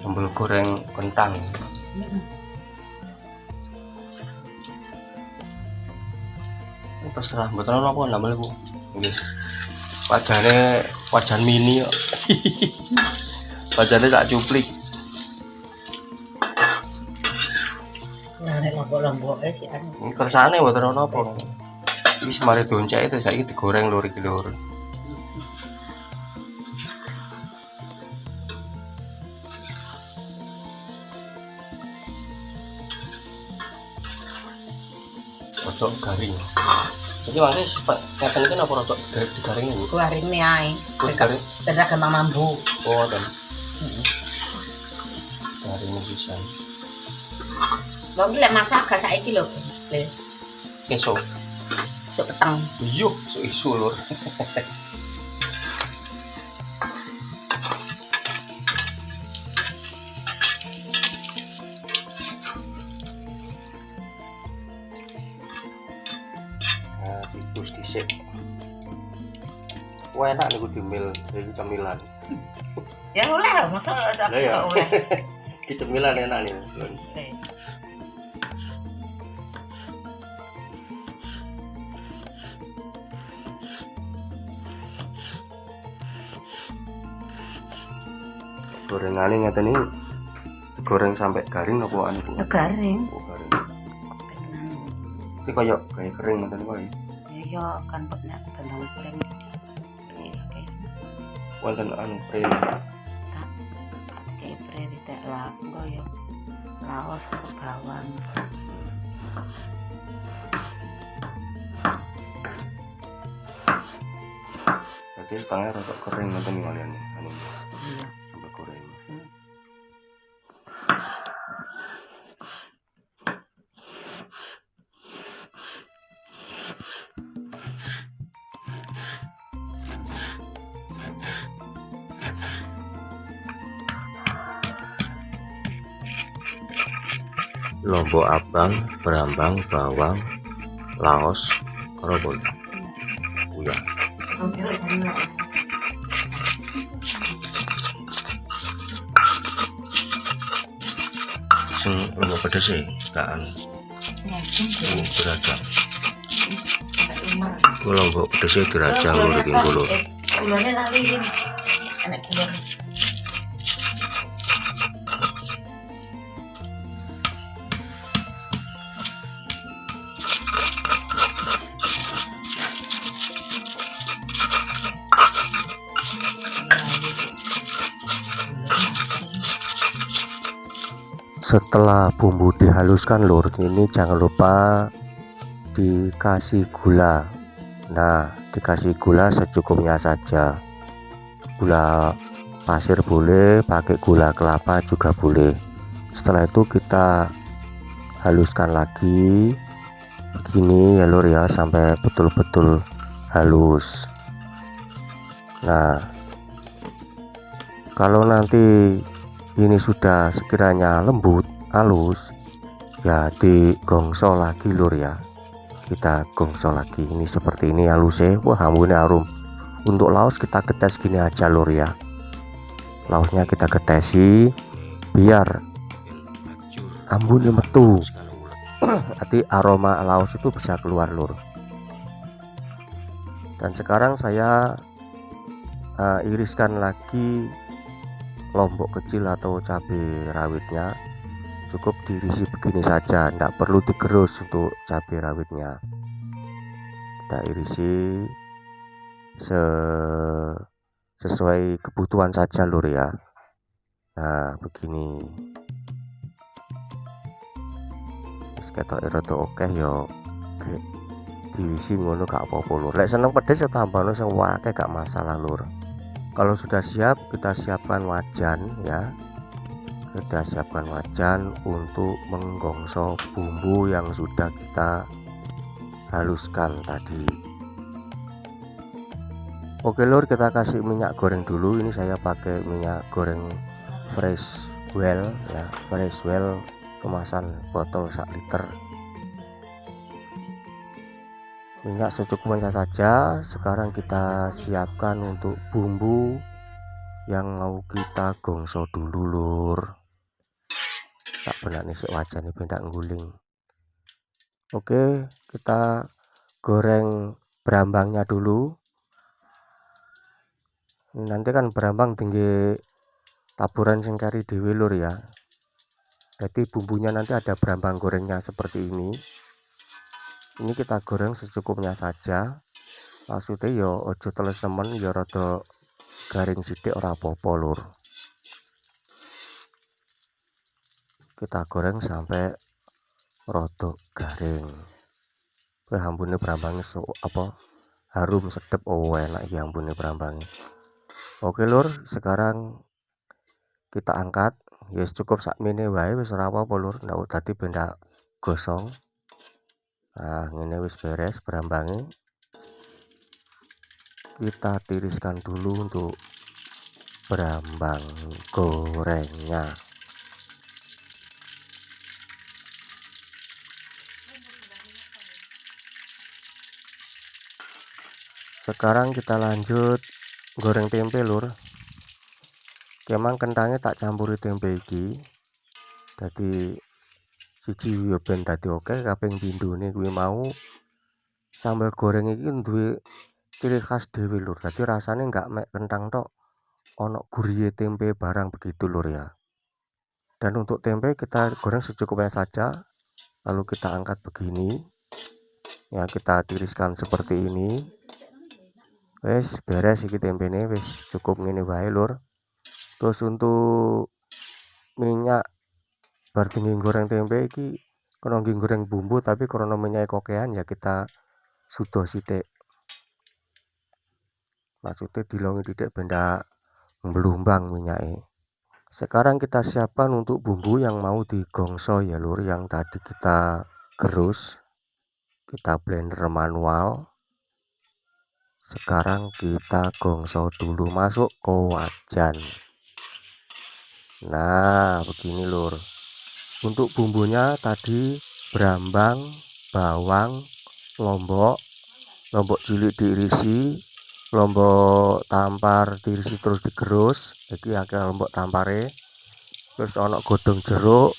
sambal goreng kentang. Terserah mboten ana apa nambah Bu. Nggih. Wajan mini kok. Wajane sak cuplik. Nah, nek lombok-lomboke sih anu. Kersane mboten ana apa. Wis mari doncek itu saiki digoreng lur iki lur. Rodok garing. Iki mangke ngeten iki napa rodok garing Bu? Garingne ae. Garing. Tenaga mambu. Oh, ngoten. Garing pisan. Wong iki lek masak gak saiki lho. Esuk. Sok peteng. Iya, isu lur. Nah, tikus dhisik. Wah, enak niku dimil, iki cemilan. Ya oleh, masa Lah ya. oleh. Iki cemilan enak nih. Gorengane ngeten iki digoreng sampai garing apa anu Bu? Ya garing. Oh, garing. Iki koyo gawe kering ngoten kok ya. Ya kan nek bendang kering. Wonten anu pre. Kayak pre ditek laku ya. Laos bawang. Berarti setengah rada kering ngoten iki kalian anu. Iya. Sambal goreng. Lombok abang, berambang, bawang, laos, kerobol. Uya. Sing lombok pedes e, kan. Dirajang. Lombok pedes e dirajang lur iki lho. Kulone lali enek kulon. Setelah bumbu dihaluskan lur, ini jangan lupa dikasih gula. Nah, dikasih gula secukupnya saja. Gula pasir boleh, pakai gula kelapa juga boleh. Setelah itu kita haluskan lagi begini ya lur ya, sampai betul-betul halus. Nah, kalau nanti ini sudah sekiranya lembut halus ya, digongso lagi lur ya, kita gongso lagi. Ini seperti ini halusnya. Wah, ambune harum. Untuk laos kita getes gini aja lur ya, laosnya kita getesi biar ambune metu. Nanti aroma laos itu bisa keluar lur. Dan sekarang saya iriskan lagi lombok kecil atau cabai rawitnya. Cukup diirisi begini saja, tidak perlu digerus untuk cabai rawitnya. Kita irisi sesuai kebutuhan saja lur ya. Nah, begini. Wis ketok rada oke ya diisi ngono gak apa-apa lur. Lek seneng pedes ya tambahno sing akeh gak masalah lur. Kalau sudah siap, kita siapkan wajan ya. Kita siapkan wajan untuk menggongso bumbu yang sudah kita haluskan tadi. Oke lur, kita kasih minyak goreng dulu. Ini saya pakai minyak goreng fresh well ya, fresh well kemasan botol 1 liter. Minyak secukupnya saja. Sekarang kita siapkan untuk bumbu yang mau kita gongso dulu lur. Tak benak nih wajah nih bendak ngguling. Oke, kita goreng berambangnya dulu. Ini nanti kan berambang tinggi taburan sing kari dhewe lur ya. Jadi bumbunya nanti ada berambang gorengnya seperti ini. Ini kita goreng secukupnya saja. Maksudnya yo ojo teles nemen, yo rada garing sithik ora apa-apa lur. Kita goreng sampai rada garing. Ambune berambangnya harum sedep, enak ya ambune berambangnya. Oke lur, sekarang kita angkat. Yes cukup sakmene wae wis ora apa-apa lur, ndak dadi bendak gosong. Nah, ngene wis beres berambangnya. Kita tiriskan dulu untuk berambang gorengnya. Sekarang kita lanjut goreng tempe lur. Kemang kentangnya tak campuri tempe iki. Dadi siji yo ben dadi oke, kaping pindhone kuwi mau sambal goreng iki duwe ciri khas dhewe lur. Dadi rasane enggak mek kentang tok, ono guriye tempe barang begitu lur ya. Dan untuk tempe kita goreng secukupnya saja, lalu kita angkat begini ya, kita tiriskan seperti ini. Wes beres iki tempene, wis cukup ngene wae lur. Terus untuk minyak bar tinggi goreng tempe iki kono nggih goreng bumbu, tapi karena minyak kokean ya kita sudo sithik. Maksudnya dilongi titik benda melumbang minyaknya. Sekarang kita siapkan untuk bumbu yang mau digongso ya lur, yang tadi kita gerus, kita blender manual. Sekarang kita gongso dulu, masuk ke wajan. Nah begini lur. Untuk bumbunya tadi berambang, bawang, lombok cilik diirisi, lombok tampar diirisi terus digerus. Iki akeh lombok tampare. Terus ono godong jeruk.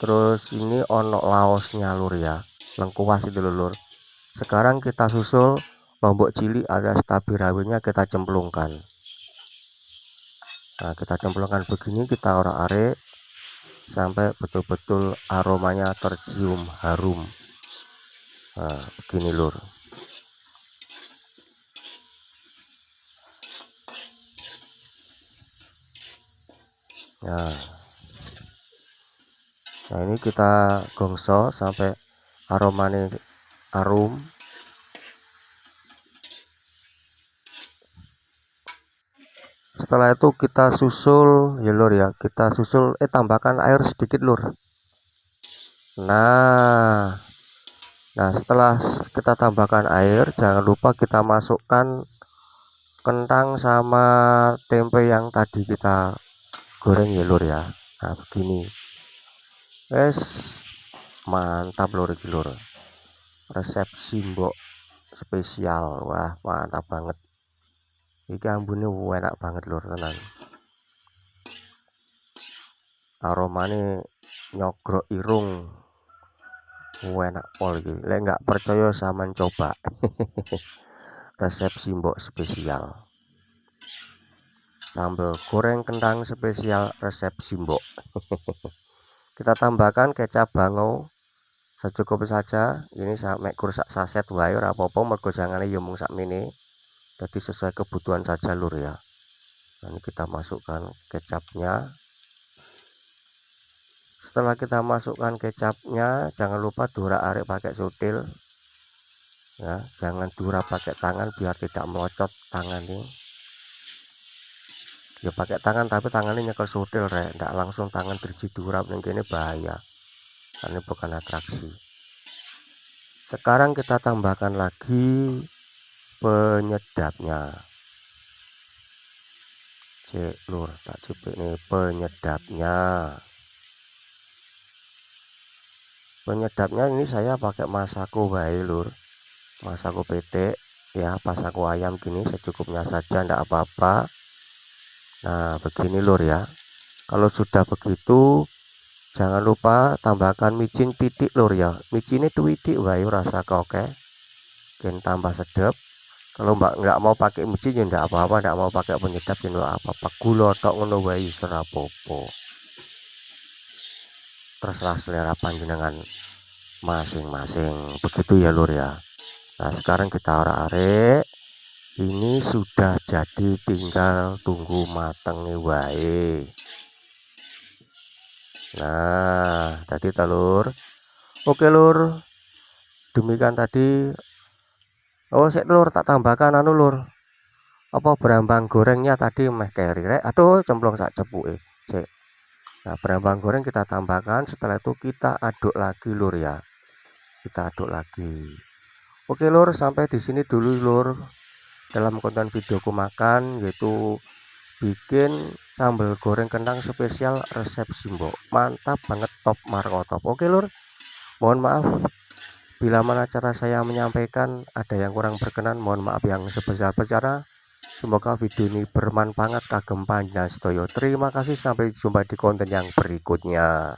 Terus ini ono laosnya lur ya, lengkuas itu lur. Sekarang kita susul lombok cilik alias cabai rawitnya, kita cemplungkan. Nah kita cemplungkan begini, kita orak-arik sampai betul-betul aromanya tercium harum. Nah begini lur. Nah ini kita gongso sampai aromanya harum. Setelah itu kita susul ya lur ya, kita susul tambahkan air sedikit lur. Nah setelah kita tambahkan air, jangan lupa kita masukkan kentang sama tempe yang tadi kita goreng ya lur ya. Nah begini, mantap lur iki lur, resep simbok spesial. Wah mantap banget iki, ambune enak banget lur tenan, aromane nyogrok irung, enak pol iki. Lek nggak percaya sampean coba. Resep simbok spesial, sambal goreng kentang spesial resep simbok. Kita tambahkan kecap bango secukupnya saja. Ini sampai kursak saset wae ora apa-apa, mergo jangane ya mung sakmene. Jadi sesuai kebutuhan saja lur ya. Ini kita masukkan kecapnya. Setelah kita masukkan kecapnya, jangan lupa diurak-arik pakai sutil ya, jangan diurap pakai tangan biar tidak melocot tangan ini. Ya pakai tangan tapi tangannya nyekel sutil rek, ndak langsung tangan dirji diurap ning kene bahaya. Ini bukan atraksi. Sekarang kita tambahkan lagi penyedapnya. Cek lur, tak cepet nih penyedapnya. Penyedapnya ini saya pakai Masako wae lur, Masako PT ya, Masako ayam gini secukupnya saja, ndak apa-apa. Nah begini lur ya, kalau sudah begitu jangan lupa tambahkan micin titik lur ya, micinnya titik wae rasa oke gen tambah sedap. Kalau mbak nggak mau pakai micin ya nggak apa-apa, nggak mau pakai penyedap ya nggak apa-apa, gula tok ngono wae serapopo, terserah selera panjenengan masing-masing begitu ya lur ya. Nah sekarang kita arek-arek, ini sudah jadi, tinggal tunggu mateng nih wae. Nah tadi telur oke lur, demikian tadi. Oh sik lur, tak tambahkan anu lur, apa berambang gorengnya tadi meh keri rek, aduh cemplung sak cepuke sik. Nah berambang goreng kita tambahkan, setelah itu kita aduk lagi lur ya, kita aduk lagi. Oke lur, sampai di sini dulu lur dalam konten videoku makan, yaitu bikin sambal goreng kentang spesial resep Simbok. Mantap banget, top markotop. Oke lur, mohon maaf bila mana cara saya menyampaikan ada yang kurang berkenan, mohon maaf yang sebesar-besarnya. Semoga video ini bermanfaat kagem panjenengan sedaya. Terima kasih, sampai jumpa di konten yang berikutnya.